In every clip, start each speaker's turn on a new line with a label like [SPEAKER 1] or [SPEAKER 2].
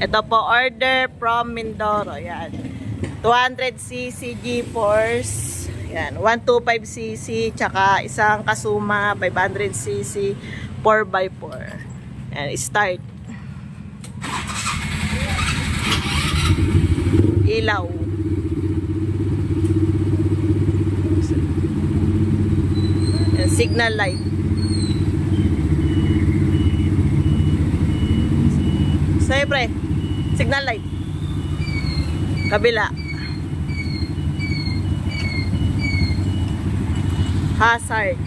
[SPEAKER 1] Ito po, order from Mindoro. Yan. 200cc G-Force. Yan. 125cc. Tsaka isang Kasuma 500cc 4x4. Yan. Start. Ilaw. Yan. Signal light. Siyempre, signal light. Kabila. Hazard.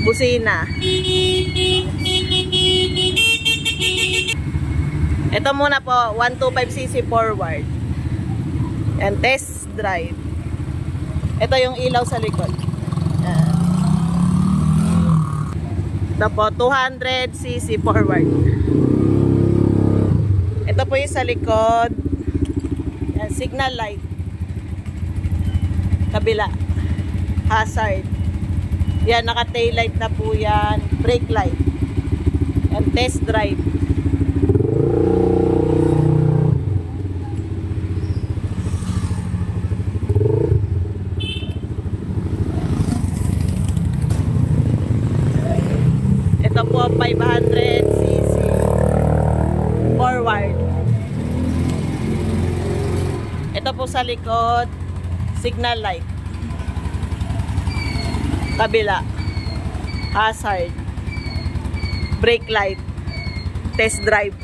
[SPEAKER 1] Busina. Ito muna po, 125cc forward. And test drive. Ito yung ilaw sa likod. Yan. Ito po, 200cc forward. Ito po yung sa likod. Yan, signal light. Kabila. Hazard. Yan, naka-tail light na po yan. Brake light. Yan, test drive. Ito po 500cc forward. Ito po sa likod, signal light. Kabila, hazard, brake light, test drive.